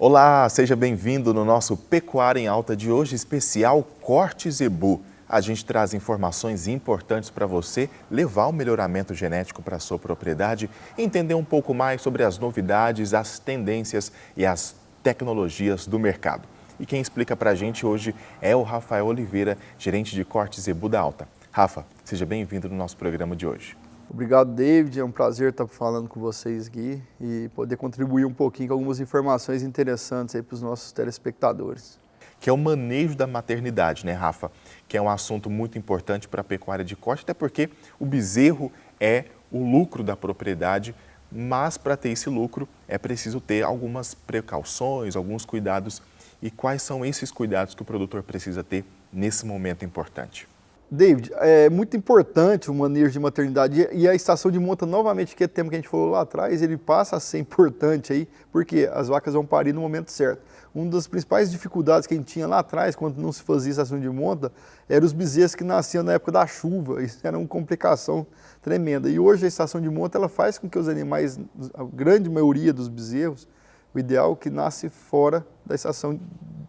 Olá, seja bem-vindo no nosso Pecuária em Alta de hoje, especial Corte Zebu. A gente traz informações importantes para você levar o melhoramento genético para a sua propriedade e entender um pouco mais sobre as novidades, as tendências e as tecnologias do mercado. E quem explica para a gente hoje é o Rafael Oliveira, gerente de Corte Zebu da Alta. Rafa, seja bem-vindo no nosso programa de hoje. Obrigado, David. É um prazer estar falando com vocês aqui e poder contribuir um pouquinho com algumas informações interessantes aí para os nossos telespectadores. Que é o manejo da maternidade, né, Rafa? Que é um assunto muito importante para a pecuária de corte, até porque o bezerro é o lucro da propriedade, mas para ter esse lucro é preciso ter algumas precauções, alguns cuidados. E quais são esses cuidados que o produtor precisa ter nesse momento importante? David, é muito importante o manejo de maternidade e a estação de monta, novamente, que é o tema que a gente falou lá atrás, ele passa a ser importante aí, porque as vacas vão parir no momento certo. Uma das principais dificuldades que a gente tinha lá atrás, quando não se fazia estação de monta, eram os bezerros que nasciam na época da chuva. Isso era uma complicação tremenda. E hoje a estação de monta ela faz com que os animais, a grande maioria dos bezerros, o ideal é que nasce fora da estação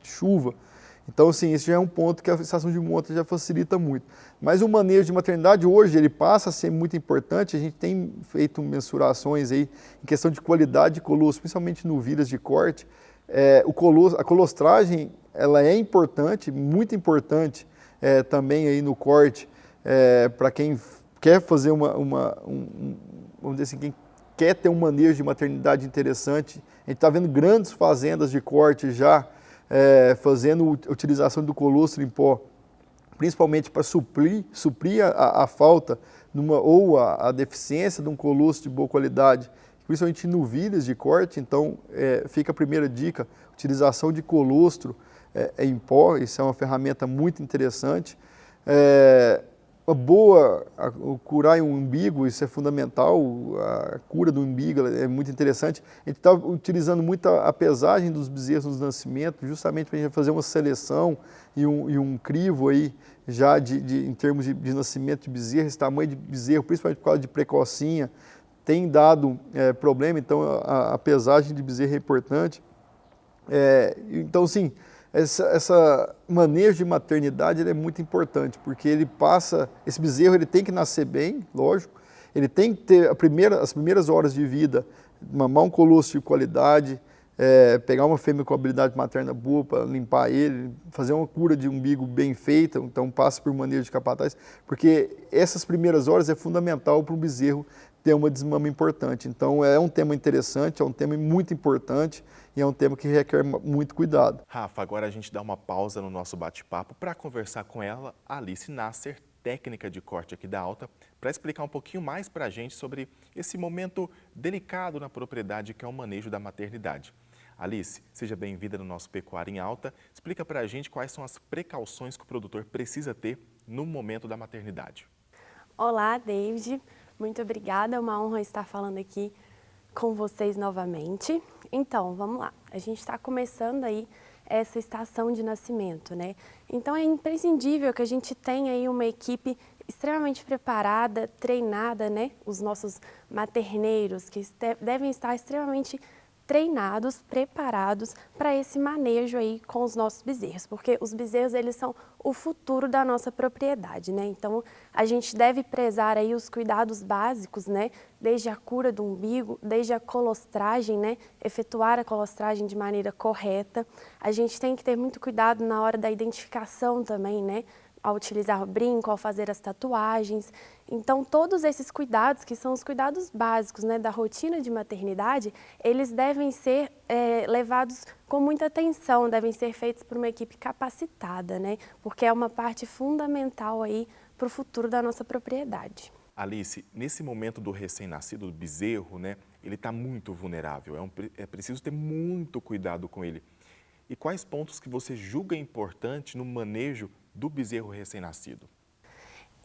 de chuva. Então, assim, esse já é um ponto que a estação de monta já facilita muito. Mas o manejo de maternidade hoje, ele passa a ser muito importante. A gente tem feito mensurações aí em questão de qualidade de colostro, principalmente no novilhas de corte. A colostragem, ela é importante, muito importante também aí no corte, para quem quer fazer vamos dizer assim, quem quer ter um manejo de maternidade interessante. A gente está vendo grandes fazendas de corte já, fazendo utilização do colostro em pó, principalmente para suprir a falta ou a deficiência de um colostro de boa qualidade, principalmente em novilhas de corte. Então, fica a primeira dica, utilização de colostro em pó, isso é uma ferramenta muito interessante. Curar um umbigo, isso é fundamental, a cura do umbigo é muito interessante. A gente está utilizando muito a pesagem dos bezerros no nascimento, justamente para a gente fazer uma seleção e um crivo aí, já em termos de nascimento de bezerro, esse tamanho de bezerro, principalmente por causa de precocinha, tem dado problema, então a pesagem de bezerro é importante. Então, sim, essa manejo de maternidade ele é muito importante, porque esse bezerro ele tem que nascer bem, lógico, ele tem que ter as primeiras horas de vida, mamar um colostro de qualidade, pegar uma fêmea com habilidade materna boa para limpar ele, fazer uma cura de umbigo bem feita, então passa por manejo de capataz, porque essas primeiras horas é fundamental para o bezerro ter uma desmama importante. Então é um tema interessante, é um tema muito importante e é um tema que requer muito cuidado. Rafa, agora a gente dá uma pausa no nosso bate-papo para conversar com ela, Alice Nasser, técnica de corte aqui da Alta, para explicar um pouquinho mais para a gente sobre esse momento delicado na propriedade que é o manejo da maternidade. Alice, seja bem-vinda no nosso Pecuária em Alta. Explica para a gente quais são as precauções que o produtor precisa ter no momento da maternidade. Olá, David. Muito obrigada. É uma honra estar falando aqui com vocês novamente. Então, vamos lá. A gente está começando aí essa estação de nascimento, né? Então, é imprescindível que a gente tenha aí uma equipe extremamente preparada, treinada, né? Os nossos materneiros que devem estar extremamente treinados, preparados para esse manejo aí com os nossos bezerros, porque os bezerros eles são o futuro da nossa propriedade, né? Então a gente deve prezar aí os cuidados básicos, né? Desde a cura do umbigo, desde a colostragem, né? Efetuar a colostragem de maneira correta. A gente tem que ter muito cuidado na hora da identificação também, né? Ao utilizar o brinco, ao fazer as tatuagens. Então, todos esses cuidados, que são os cuidados básicos, né, da rotina de maternidade, eles devem ser levados com muita atenção, devem ser feitos por uma equipe capacitada, né, porque é uma parte fundamental aí para o futuro da nossa propriedade. Alice, nesse momento do recém-nascido, do bezerro, né, ele está muito vulnerável, é preciso ter muito cuidado com ele. E quais pontos que você julga importante no manejo do bezerro recém-nascido?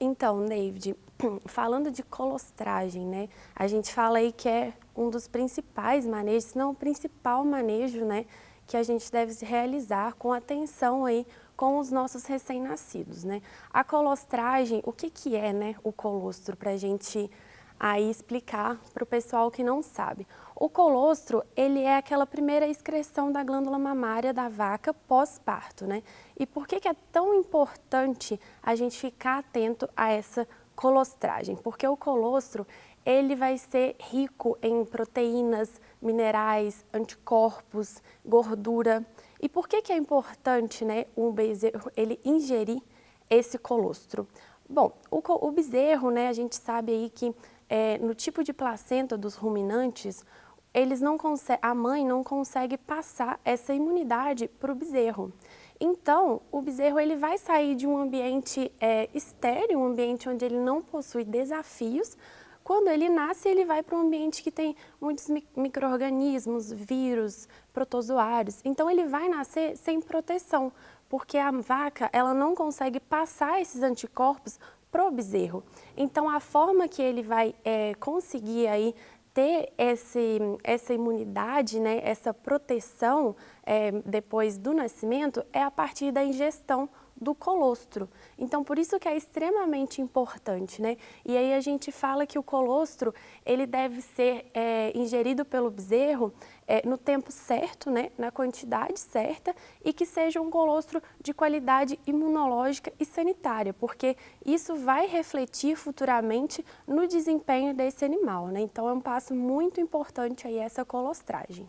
Então, David, falando de colostragem, né, a gente fala aí que é um dos principais manejos, se não o principal manejo, né, que a gente deve realizar com atenção aí com os nossos recém-nascidos, né. A colostragem, o que é, né, o colostro, para a gente aí explicar para o pessoal que não sabe. O colostro, ele é aquela primeira excreção da glândula mamária da vaca pós-parto, né? E por que que é tão importante a gente ficar atento a essa colostragem? Porque o colostro, ele vai ser rico em proteínas, minerais, anticorpos, gordura. E por que que é importante, né, o bezerro ele ingerir esse colostro? Bom, o bezerro, né, a gente sabe aí que no tipo de placenta dos ruminantes, a mãe não consegue passar essa imunidade para o bezerro. Então, o bezerro ele vai sair de um ambiente estéril, um ambiente onde ele não possui desafios. Quando ele nasce, ele vai para um ambiente que tem muitos micro-organismos, vírus, protozoários. Então, ele vai nascer sem proteção, porque a vaca ela não consegue passar esses anticorpos para o bezerro. Então, a forma que ele vai conseguir aí ter essa imunidade, né, essa proteção depois do nascimento é a partir da ingestão do colostro. Então, por isso que é extremamente importante, né? E aí a gente fala que o colostro, ele deve ser ingerido pelo bezerro no tempo certo, né? Na quantidade certa e que seja um colostro de qualidade imunológica e sanitária, porque isso vai refletir futuramente no desempenho desse animal, né? Então, é um passo muito importante aí essa colostragem.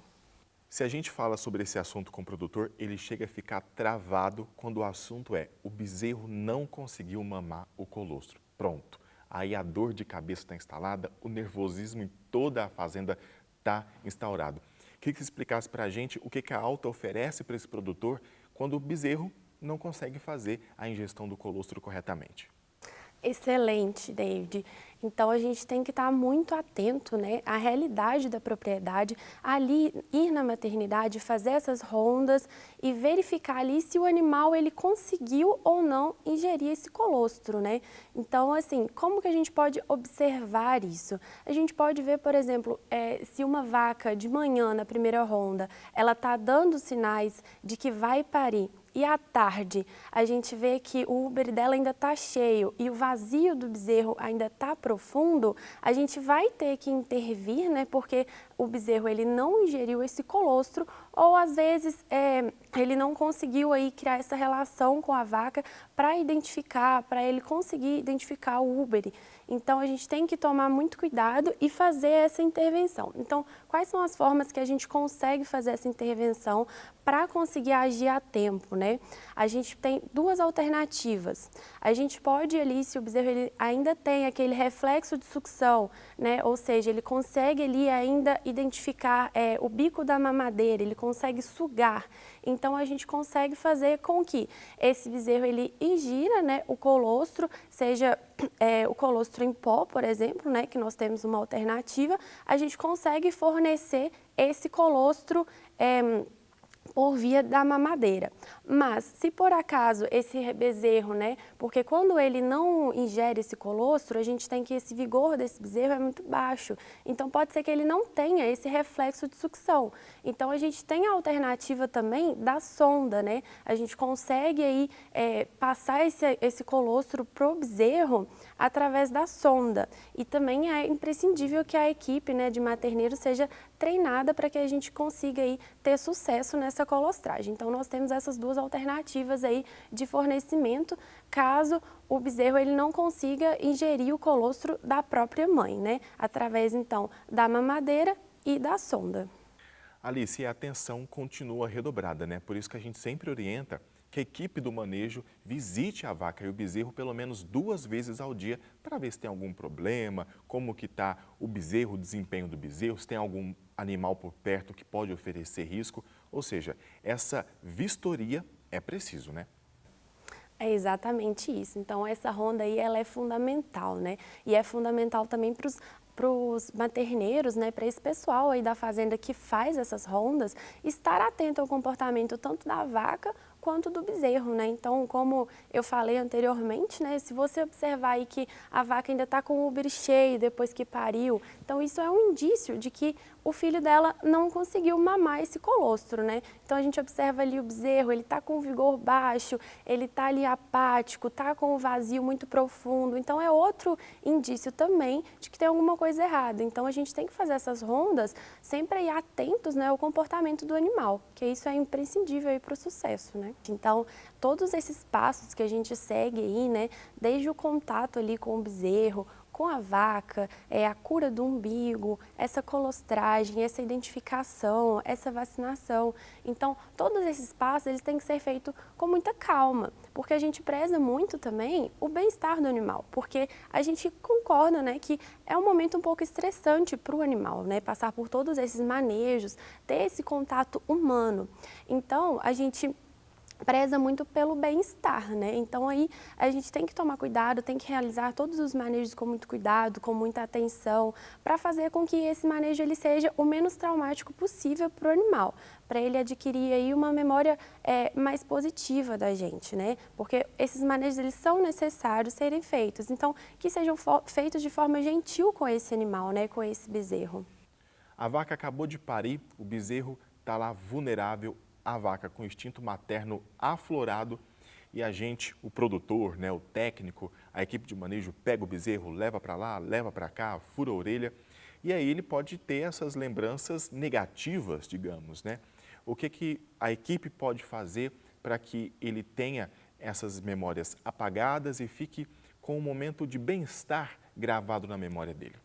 Se a gente fala sobre esse assunto com o produtor, ele chega a ficar travado quando o assunto é o bezerro não conseguiu mamar o colostro. Pronto. Aí a dor de cabeça está instalada, o nervosismo em toda a fazenda está instaurado. Queria que você explicasse para a gente o que a Alta oferece para esse produtor quando o bezerro não consegue fazer a ingestão do colostro corretamente. Excelente, David. Então, a gente tem que estar muito atento, né, à realidade da propriedade, ali ir na maternidade, fazer essas rondas e verificar ali se o animal ele conseguiu ou não ingerir esse colostro, né? Então, assim, como que a gente pode observar isso? A gente pode ver, por exemplo, se uma vaca de manhã, na primeira ronda, ela está dando sinais de que vai parir, e à tarde a gente vê que o úbere dela ainda está cheio e o vazio do bezerro ainda está profundo, a gente vai ter que intervir, né? Porque o bezerro ele não ingeriu esse colostro ou às vezes ele não conseguiu aí criar essa relação com a vaca para ele conseguir identificar o úbere. Então, a gente tem que tomar muito cuidado e fazer essa intervenção. Então, quais são as formas que a gente consegue fazer essa intervenção para conseguir agir a tempo, né? A gente tem duas alternativas. A gente pode ali, se o bezerro ele ainda tem aquele reflexo de sucção, né? Ou seja, ele consegue ali ainda identificar o bico da mamadeira, ele consegue sugar. Então, a gente consegue fazer com que esse bezerro ele ingira, né, o colostro, seja o colostro em pó, por exemplo, né, que nós temos uma alternativa, a gente consegue fornecer esse colostro por via da mamadeira. Mas, se por acaso esse bezerro, né, porque quando ele não ingere esse colostro, a gente tem que esse vigor desse bezerro é muito baixo. Então, pode ser que ele não tenha esse reflexo de sucção. Então, a gente tem a alternativa também da sonda, né? A gente consegue aí passar esse colostro pro bezerro através da sonda. E também é imprescindível que a equipe, né, de materneiro seja treinada para que a gente consiga aí ter sucesso nessa colostragem. Então, nós temos essas duas alternativas aí de fornecimento, caso o bezerro ele não consiga ingerir o colostro da própria mãe, né? Através, então, da mamadeira e da sonda. Alice, a atenção continua redobrada, né? Por isso que a gente sempre orienta que a equipe do manejo visite a vaca e o bezerro pelo menos 2 vezes ao dia para ver se tem algum problema, como que está o bezerro, o desempenho do bezerro, se tem algum animal por perto que pode oferecer risco. Ou seja, essa vistoria é preciso, né? É exatamente isso. Então, essa ronda aí, ela é fundamental, né? E é fundamental também para os materneiros, né, para esse pessoal aí da fazenda que faz essas rondas, estar atento ao comportamento tanto da vaca quanto do bezerro, né? Então, como eu falei anteriormente, né, se você observar aí que a vaca ainda está com o úbere cheio depois que pariu, então isso é um indício de que o filho dela não conseguiu mamar esse colostro, né? Então a gente observa ali o bezerro, ele está com vigor baixo, ele está ali apático, está com o vazio muito profundo. Então é outro indício também de que tem alguma coisa errada. Então a gente tem que fazer essas rondas sempre aí atentos, né, ao comportamento do animal, que isso é imprescindível aí para o sucesso, né? Então todos esses passos que a gente segue aí, né, desde o contato ali com o bezerro, com a vaca, a cura do umbigo, essa colostragem, essa identificação, essa vacinação. Então, todos esses passos, eles têm que ser feitos com muita calma, porque a gente preza muito também o bem-estar do animal, porque a gente concorda, né, que é um momento um pouco estressante para o animal, né, passar por todos esses manejos, ter esse contato humano. Então, a gente preza muito pelo bem-estar, né? Então aí a gente tem que tomar cuidado, tem que realizar todos os manejos com muito cuidado, com muita atenção, para fazer com que esse manejo ele seja o menos traumático possível para o animal, para ele adquirir aí uma memória mais positiva da gente, né? Porque esses manejos eles são necessários serem feitos, então que sejam feitos de forma gentil com esse animal, né? Com esse bezerro. A vaca acabou de parir, o bezerro está lá vulnerável, a vaca com o instinto materno aflorado e a gente, o produtor, né, o técnico, a equipe de manejo pega o bezerro, leva para lá, leva para cá, fura a orelha e aí ele pode ter essas lembranças negativas, digamos, né? O que a equipe pode fazer para que ele tenha essas memórias apagadas e fique com um momento de bem-estar gravado na memória dele?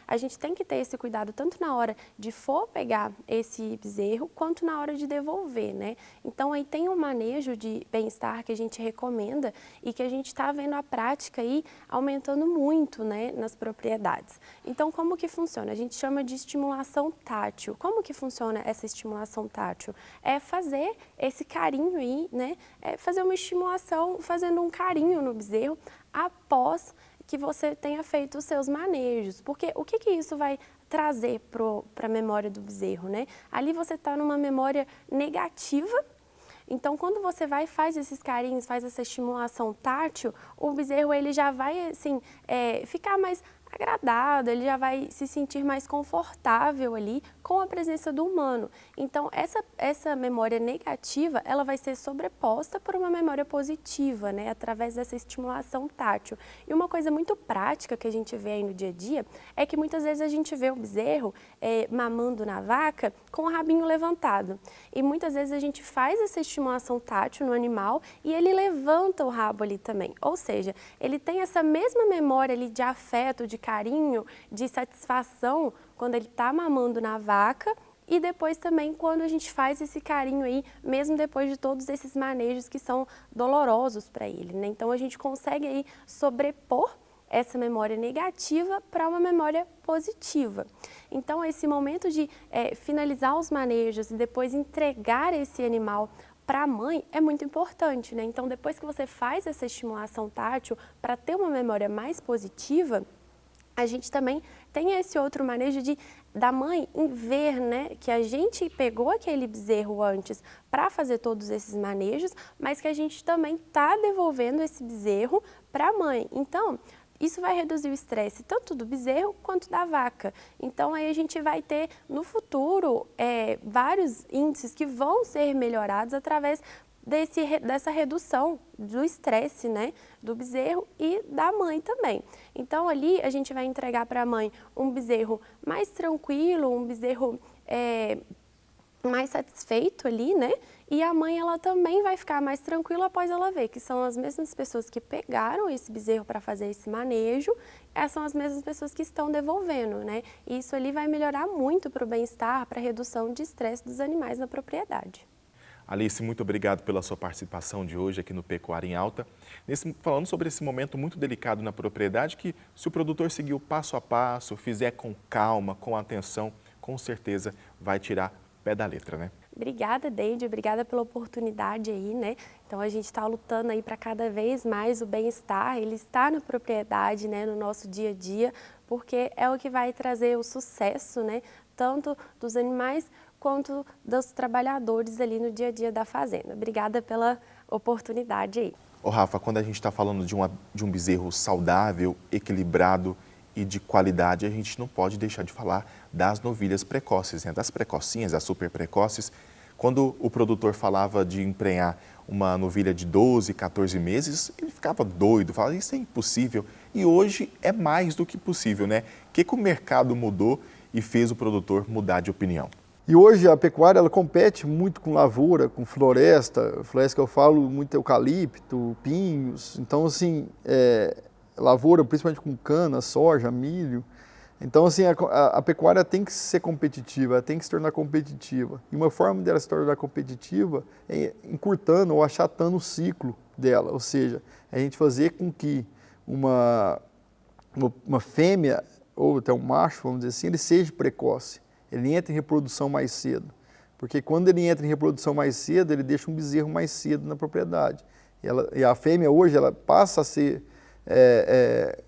A gente tem que ter esse cuidado tanto na hora de for pegar esse bezerro, quanto na hora de devolver, né? Então aí tem um manejo de bem-estar que a gente recomenda e que a gente está vendo a prática aí aumentando muito, né, nas propriedades. Então como que funciona? A gente chama de estimulação tátil. Como que funciona essa estimulação tátil? É fazer esse carinho aí, né? É fazer uma estimulação, fazendo um carinho no bezerro após que você tenha feito os seus manejos, porque o que isso vai trazer para a memória do bezerro, né? Ali você está numa memória negativa, então quando você vai e faz esses carinhos, faz essa estimulação tátil, o bezerro ele já vai assim, ficar mais agradado, ele já vai se sentir mais confortável ali com a presença do humano. Então, essa memória negativa, ela vai ser sobreposta por uma memória positiva, né, através dessa estimulação tátil. E uma coisa muito prática que a gente vê aí no dia a dia é que muitas vezes a gente vê o bezerro mamando na vaca com o rabinho levantado. E muitas vezes a gente faz essa estimulação tátil no animal e ele levanta o rabo ali também. Ou seja, ele tem essa mesma memória ali de afeto, de carinho, de satisfação quando ele está mamando na vaca e depois também quando a gente faz esse carinho aí, mesmo depois de todos esses manejos que são dolorosos para ele, né? Então a gente consegue aí sobrepor essa memória negativa para uma memória positiva. Então esse momento de finalizar os manejos e depois entregar esse animal para a mãe é muito importante, né? Então depois que você faz essa estimulação tátil para ter uma memória mais positiva, a gente também tem esse outro manejo da mãe em ver, né, que a gente pegou aquele bezerro antes para fazer todos esses manejos, mas que a gente também está devolvendo esse bezerro para a mãe. Então, isso vai reduzir o estresse tanto do bezerro quanto da vaca. Então, aí a gente vai ter no futuro vários índices que vão ser melhorados através dessa redução do estresse, né, do bezerro e da mãe também. Então ali a gente vai entregar para a mãe um bezerro mais tranquilo, um bezerro mais satisfeito ali, né, e a mãe ela também vai ficar mais tranquila após ela ver que são as mesmas pessoas que pegaram esse bezerro para fazer esse manejo, são as mesmas pessoas que estão devolvendo, né, e isso ali vai melhorar muito para o bem-estar, para a redução de estresse dos animais na propriedade. Alice, muito obrigado pela sua participação de hoje aqui no Pecuária em Alta, falando sobre esse momento muito delicado na propriedade que, se o produtor seguir o passo a passo, fizer com calma, com atenção, com certeza vai tirar pé da letra, né? Obrigada, Deide, obrigada pela oportunidade aí, né? Então a gente está lutando aí para cada vez mais o bem-estar, ele está na propriedade, né, no nosso dia a dia, porque é o que vai trazer o sucesso, né, tanto dos animais quanto dos trabalhadores ali no dia a dia da fazenda. Obrigada pela oportunidade aí. Ô Rafa, quando a gente está falando de um bezerro saudável, equilibrado e de qualidade, a gente não pode deixar de falar das novilhas precoces, né? Das precocinhas, das super precoces. Quando o produtor falava de emprenhar uma novilha de 12, 14 meses, ele ficava doido, falava, isso é impossível. E hoje é mais do que possível, né? O que o mercado mudou e fez o produtor mudar de opinião? E hoje a pecuária ela compete muito com lavoura, com floresta que eu falo, muito eucalipto, pinhos. Então, assim, lavoura principalmente com cana, soja, milho. Então, assim, a pecuária tem que ser competitiva, ela tem que se tornar competitiva. E uma forma dela se tornar competitiva é encurtando ou achatando o ciclo dela. Ou seja, a gente fazer com que uma fêmea, ou até um macho, vamos dizer assim, ele seja precoce. Ele entra em reprodução mais cedo. Porque quando ele entra em reprodução mais cedo, ele deixa um bezerro mais cedo na propriedade. E a fêmea hoje, ela passa a ser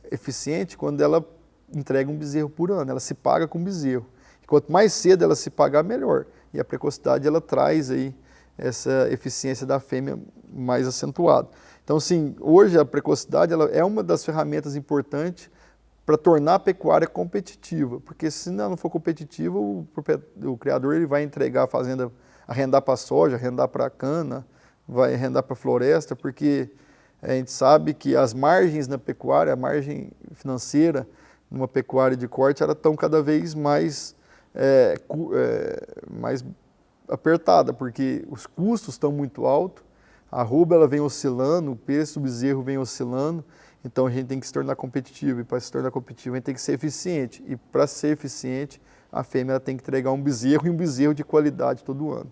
eficiente quando ela entrega um bezerro por ano, ela se paga com bezerro. E quanto mais cedo ela se pagar, melhor. E a precocidade, ela traz aí essa eficiência da fêmea mais acentuada. Então, sim, hoje a precocidade ela é uma das ferramentas importantes para tornar a pecuária competitiva, porque se não for competitiva, o criador ele vai entregar a fazenda, arrendar para soja, arrendar para cana, vai arrendar para floresta, porque a gente sabe que as margens na pecuária, a margem financeira numa pecuária de corte, elas estão cada vez mais apertada, porque os custos estão muito altos, a arroba ela vem oscilando, o preço do bezerro vem oscilando, então a gente tem que se tornar competitivo, e para se tornar competitivo a gente tem que ser eficiente, e para ser eficiente a fêmea ela tem que entregar um bezerro e um bezerro de qualidade todo ano.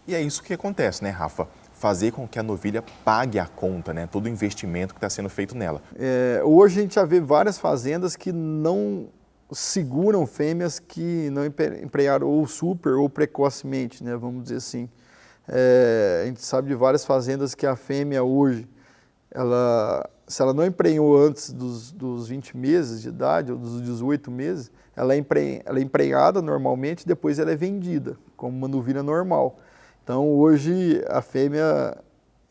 E é isso que acontece, né, Rafa? Fazer com que a novilha pague a conta, né? Todo o investimento que está sendo feito nela. Hoje a gente já vê várias fazendas que não seguram fêmeas que não emprenharam ou super ou precocemente, né? Vamos dizer assim. A gente sabe de várias fazendas que a fêmea hoje, se ela não emprenhou antes dos 20 meses de idade, ou dos 18 meses, ela é emprenhada normalmente, depois ela é vendida como uma novilha normal. Então, hoje, a fêmea,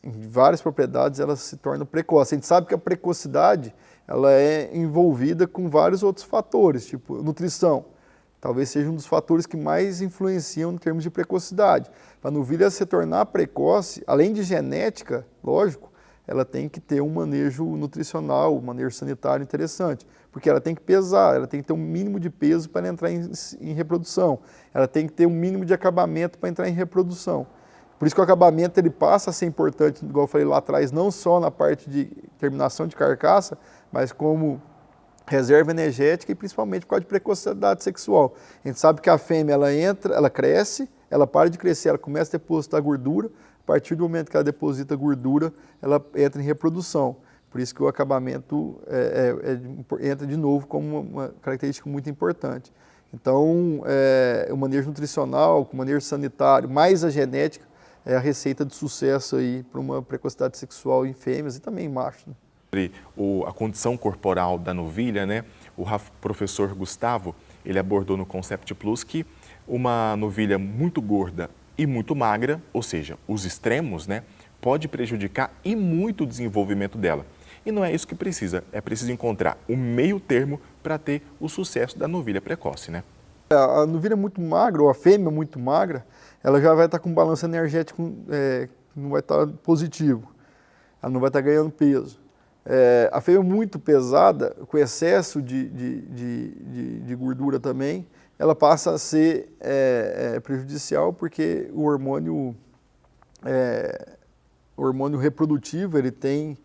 em várias propriedades, ela se torna precoce. A gente sabe que a precocidade ela é envolvida com vários outros fatores, tipo nutrição. Talvez seja um dos fatores que mais influenciam em termos de precocidade. Para a novilha se tornar precoce, além de genética, lógico, ela tem que ter um manejo nutricional, um manejo sanitário interessante, porque ela tem que pesar, ela tem que ter um mínimo de peso para entrar em reprodução, ela tem que ter um mínimo de acabamento para entrar em reprodução. Por isso que o acabamento ele passa a ser importante, igual eu falei lá atrás, não só na parte de terminação de carcaça, mas como reserva energética e principalmente por causa de precocidade sexual. A gente sabe que a fêmea ela entra, ela cresce, ela para de crescer, ela começa a depositar gordura. A partir do momento que ela deposita gordura, ela entra em reprodução. Por isso que o acabamento entra de novo como uma característica muito importante. Então, o manejo nutricional, o manejo sanitário, mais a genética, é a receita de sucesso aí para uma precocidade sexual em fêmeas e também em machos. Né? A condição corporal da novilha, né? O professor Gustavo, ele abordou no Concept Plus que uma novilha muito gorda e muito magra, ou seja, os extremos, né, pode prejudicar e muito o desenvolvimento dela. E não é isso que precisa, é preciso encontrar o meio termo para ter o sucesso da novilha precoce, né? A novilha muito magra, ou a fêmea muito magra, ela já vai estar com um balanço energético, não vai estar positivo, ela não vai estar ganhando peso. A fêmea muito pesada, com excesso de gordura também, ela passa a ser prejudicial porque o hormônio reprodutivo ele tem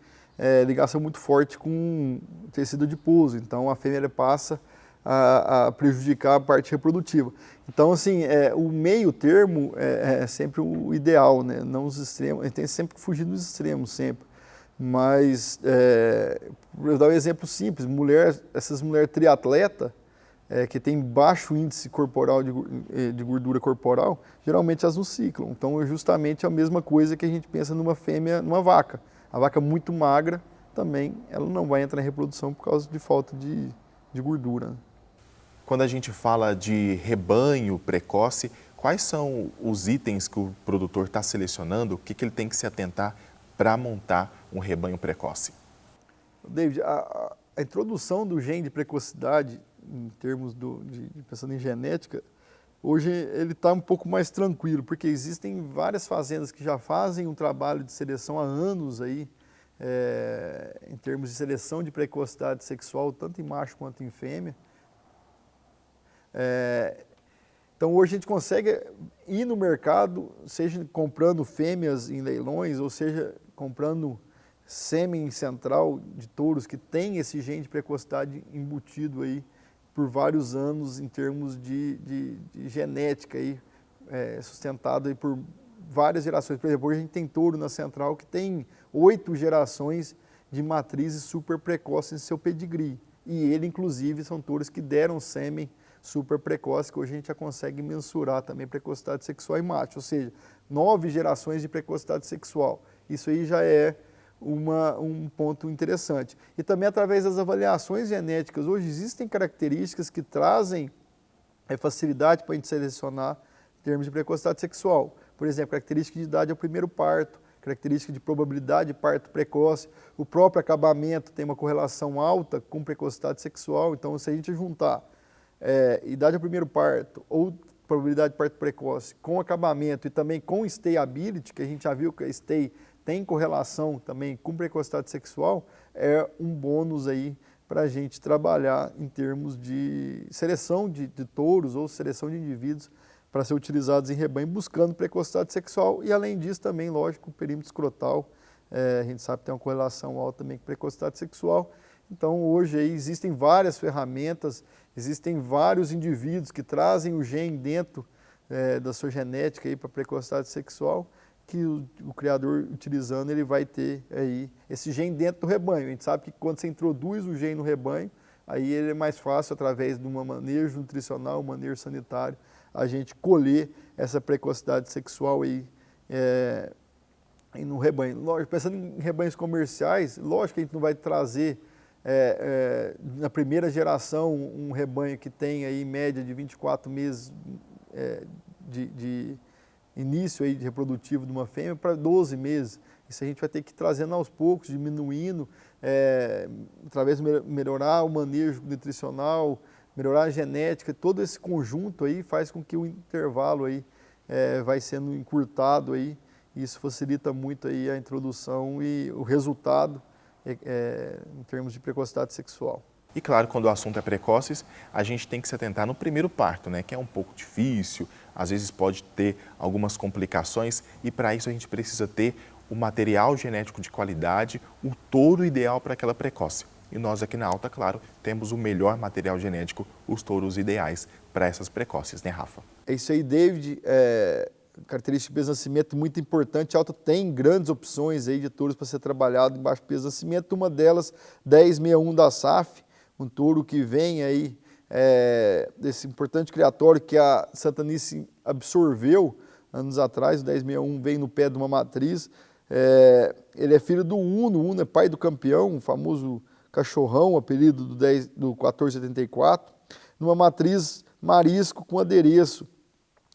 ligação muito forte com o tecido adiposo. Então, a fêmea ela passa a prejudicar a parte reprodutiva. Então, assim, o meio termo é sempre o ideal, né? Não os extremos. A gente tem sempre que fugir dos extremos, sempre. Mas, vou dar um exemplo simples. Essas mulheres triatleta, que tem baixo índice corporal de gordura corporal, geralmente elas não ciclam. Então, é justamente a mesma coisa que a gente pensa numa fêmea, numa vaca. A vaca muito magra, também, ela não vai entrar em reprodução por causa de falta de gordura. Quando a gente fala de rebanho precoce, quais são os itens que o produtor está selecionando? O que ele tem que se atentar para montar um rebanho precoce? David, a introdução do gene de precocidade, em termos pensando em genética, hoje ele está um pouco mais tranquilo, porque existem várias fazendas que já fazem um trabalho de seleção há anos aí, em termos de seleção de precocidade sexual, tanto em macho quanto em fêmea. Então hoje a gente consegue ir no mercado, seja comprando fêmeas em leilões, ou seja, comprando sêmen central de touros que tem esse gene de precocidade embutido aí por vários anos em termos de genética aí, sustentado aí por várias gerações. Por exemplo, hoje a gente tem touro na central que tem 8 gerações de matrizes super precoces em seu pedigree. E ele, inclusive, são touros que deram sêmen super precoce, que hoje a gente já consegue mensurar também precocidade sexual em macho, ou seja, 9 gerações de precocidade sexual. Isso aí já é um ponto interessante. E também através das avaliações genéticas, hoje existem características que trazem facilidade para a gente selecionar em termos de precocidade sexual. Por exemplo, característica de idade ao primeiro parto, característica de probabilidade de parto precoce, o próprio acabamento tem uma correlação alta com precocidade sexual, então se a gente juntar idade ao primeiro parto ou probabilidade de parto precoce com acabamento e também com stayability, que a gente já viu que a stay tem correlação também com precocidade sexual, é um bônus aí para a gente trabalhar em termos de seleção de touros ou seleção de indivíduos para ser utilizados em rebanho buscando precocidade sexual e além disso também, lógico, o perímetro escrotal, a gente sabe que tem uma correlação alta também com precocidade sexual. Então hoje aí existem várias ferramentas, existem vários indivíduos que trazem o gene dentro da sua genética para precocidade sexual, que o criador utilizando ele vai ter aí esse gene dentro do rebanho. A gente sabe que quando você introduz o gene no rebanho, aí ele é mais fácil através de um manejo nutricional, um manejo sanitário, a gente colher essa precocidade sexual aí no rebanho. Lógico, pensando em rebanhos comerciais, lógico que a gente não vai trazer na primeira geração um rebanho que tem aí em média de 24 meses de início aí de reprodutivo de uma fêmea para 12 meses. Isso a gente vai ter que ir trazendo aos poucos, diminuindo, através de melhorar o manejo nutricional, melhorar a genética, todo esse conjunto aí faz com que o intervalo aí vai sendo encurtado aí, e isso facilita muito aí a introdução e o resultado em termos de precocidade sexual. E claro, quando o assunto é precoces, a gente tem que se atentar no primeiro parto, né, que é um pouco difícil, às vezes pode ter algumas complicações e para isso a gente precisa ter o material genético de qualidade, o touro ideal para aquela precoce. E nós aqui na Alta, claro, temos o melhor material genético, os touros ideais para essas precoces, né, Rafa? É isso aí, David. Característica de peso de nascimento muito importante. A Alta tem grandes opções aí de touros para ser trabalhado em baixo peso de nascimento. Uma delas, 1061 da SAF, um touro que vem aí desse importante criatório que a Santanice absorveu anos atrás. O 1061 vem no pé de uma matriz. Ele é filho do Uno. O Uno é pai do campeão, o famoso cachorrão, apelido do 1474, numa matriz marisco com adereço,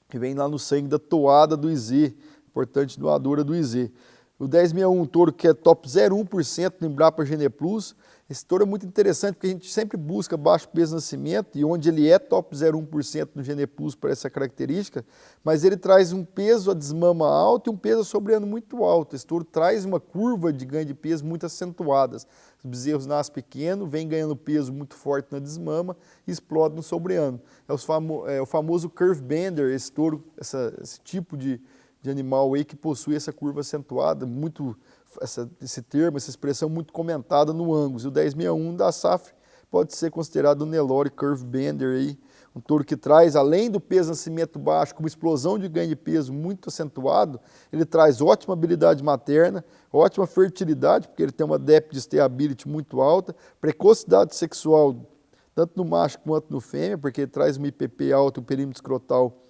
que vem lá no sangue da toada do IZ, importante doadora do IZ. O 1061, um touro que é top 0,1% no Embrapa Gene Plus. Esse touro é muito interessante porque a gente sempre busca baixo peso de nascimento e onde ele é top 0,1% no Gene Plus por essa característica, mas ele traz um peso a desmama alto e um peso a sobreano muito alto. Esse touro traz uma curva de ganho de peso muito acentuadas. Os bezerros nascem pequenos, vem ganhando peso muito forte na desmama e explode no sobreano. É o famoso curve bender, esse touro, esse tipo de animal aí que possui essa curva acentuada, esse termo, essa expressão muito comentada no Angus. E o 1061 da SAF pode ser considerado o Nelore Curve Bender aí, um touro que traz, além do peso de nascimento baixo, com uma explosão de ganho de peso muito acentuado, ele traz ótima habilidade materna, ótima fertilidade, porque ele tem uma depth de stability muito alta, precocidade sexual, tanto no macho quanto no fêmea, porque ele traz uma IPP alta, um perímetro escrotal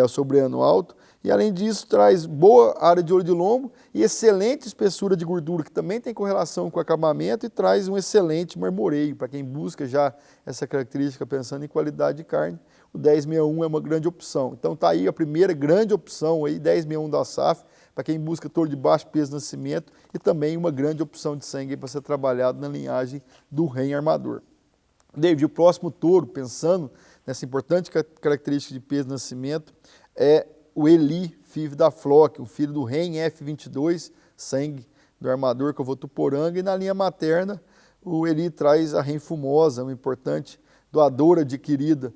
sobreano alto, e além disso traz boa área de olho de lombo e excelente espessura de gordura, que também tem correlação com o acabamento e traz um excelente marmoreio. Para quem busca já essa característica pensando em qualidade de carne, o 1061 é uma grande opção. Então tá aí a primeira grande opção, aí, 1061 da SAF, para quem busca touro de baixo peso de nascimento e também uma grande opção de sangue para ser trabalhado na linhagem do Ren Armador. David, o próximo touro, pensando nessa importante característica de peso de nascimento, é o Eli Five da Flock, o filho do Ren F22, sangue do Armador, que eu vou Tuporanga, e na linha materna o Eli traz a Ren Fumosa, uma importante doadora adquirida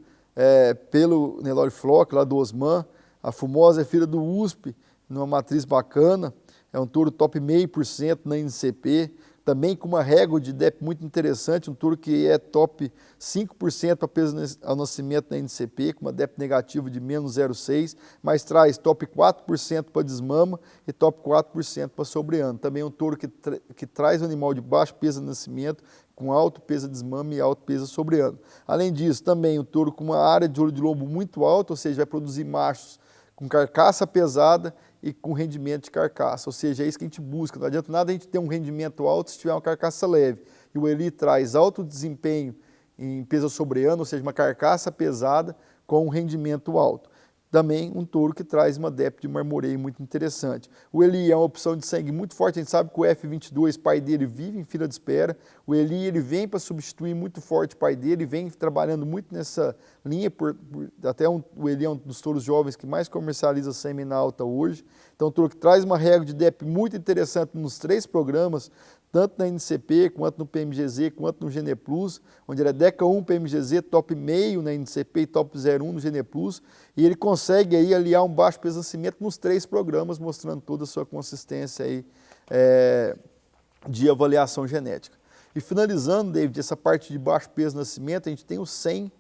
pelo Nelore Flock, lá do Osman. A Fumosa é filha do USP, numa matriz bacana, é um touro top 0,5% na NCP, também com uma régua de DEP muito interessante, um touro que é top 5% para peso ao nascimento na NCP, com uma DEP negativa de menos 0,6, mas traz top 4% para desmama e top 4% para sobreano. Também é um touro que traz um animal de baixo peso de nascimento, com alto peso de desmama e alto peso sobreano. Além disso, também um touro com uma área de olho de lobo muito alta, ou seja, vai produzir machos com carcaça pesada e com rendimento de carcaça, ou seja, é isso que a gente busca. Não adianta nada a gente ter um rendimento alto se tiver uma carcaça leve. E o Eli traz alto desempenho em peso sobreano, ou seja, uma carcaça pesada com um rendimento alto. Também um touro que traz uma DEP de marmoreio muito interessante. O Eli é uma opção de sangue muito forte, a gente sabe que o F22, pai dele, vive em fila de espera. O Eli ele vem para substituir muito forte o pai dele, vem trabalhando muito nessa linha, o Eli é um dos touros jovens que mais comercializa sêmen na alta hoje. Então, um touro que traz uma régua de DEP muito interessante nos 3 programas, tanto na NCP, quanto no PMGZ, quanto no Gene Plus, onde ele é DECA 1 PMGZ, top meio na NCP e top 0,1 no Gene Plus, e ele consegue aí aliar um baixo peso de nascimento nos 3 programas, mostrando toda a sua consistência aí, de avaliação genética. E finalizando, David, essa parte de baixo peso de nascimento, a gente tem o 100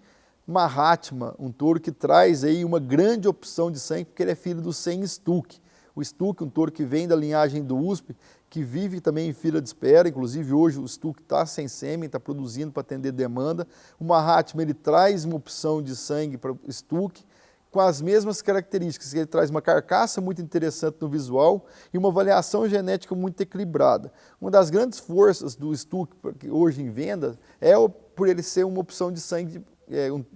Mahatma, um touro que traz aí uma grande opção de sangue, porque ele é filho do 100 Stuck. O Stuck, um touro que vem da linhagem do USP, que vive também em fila de espera, inclusive hoje o Stuck está sem sêmen, está produzindo para atender demanda. O Mahatma, ele traz uma opção de sangue para o Stuck, com as mesmas características, ele traz uma carcaça muito interessante no visual e uma avaliação genética muito equilibrada. Uma das grandes forças do Stuck hoje em venda é por ele ser uma opção de sangue,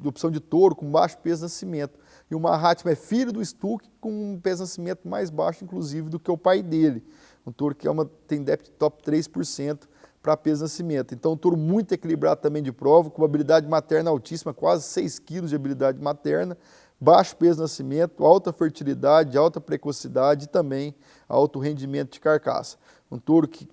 opção de touro com baixo peso de nascimento. E o Mahatma é filho do Stuck com um peso de nascimento mais baixo, inclusive, do que o pai dele. Um touro que tem DEP top 3% para peso de nascimento. Então, um touro muito equilibrado também de prova, com uma habilidade materna altíssima, quase 6 quilos de habilidade materna, baixo peso de nascimento, alta fertilidade, alta precocidade e também alto rendimento de carcaça. Um touro que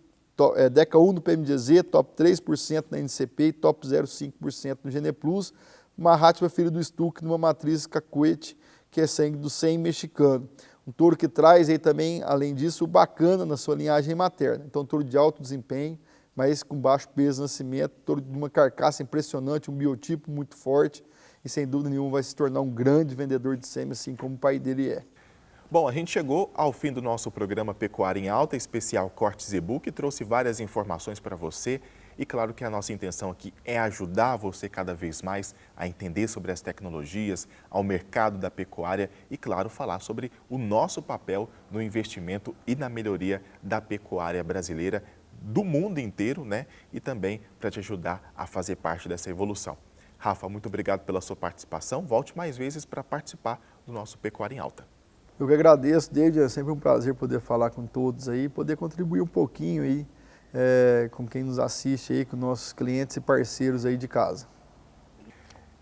é DECA 1 no PMGZ, top 3% na NCP e top 0,5% no Gene Plus. Mahatma é filho do Stuck numa matriz cacuete, que é sangue do 100 mexicano. Um touro que traz aí também, além disso, o bacana na sua linhagem materna. Então, um touro de alto desempenho, mas com baixo peso de nascimento, touro de uma carcaça impressionante, um biotipo muito forte e, sem dúvida nenhuma, vai se tornar um grande vendedor de sêmen, assim como o pai dele é. Bom, a gente chegou ao fim do nosso programa Pecuária em Alta, especial Corte Zebu, que trouxe várias informações para você. E claro que a nossa intenção aqui é ajudar você cada vez mais a entender sobre as tecnologias, ao mercado da pecuária e, claro, falar sobre o nosso papel no investimento e na melhoria da pecuária brasileira, do mundo inteiro, né? E também para te ajudar a fazer parte dessa evolução. Rafa, muito obrigado pela sua participação. Volte mais vezes para participar do nosso Pecuária em Alta. Eu que agradeço, David, é sempre um prazer poder falar com todos aí, poder contribuir um pouquinho aí com quem nos assiste aí, com nossos clientes e parceiros aí de casa.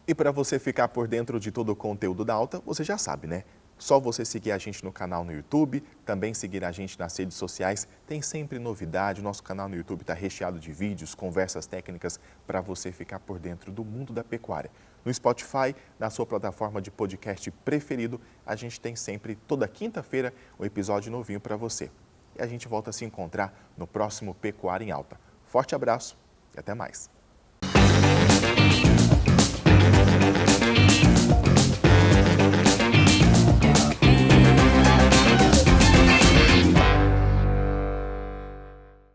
E para você ficar por dentro de todo o conteúdo da Alta, você já sabe, né? Só você seguir a gente no canal no YouTube, também seguir a gente nas redes sociais, tem sempre novidade. O nosso canal no YouTube está recheado de vídeos, conversas técnicas para você ficar por dentro do mundo da pecuária. No Spotify, na sua plataforma de podcast preferido, a gente tem sempre, toda quinta-feira, um episódio novinho para você. E a gente volta a se encontrar no próximo Pecuária em Alta. Forte abraço e até mais!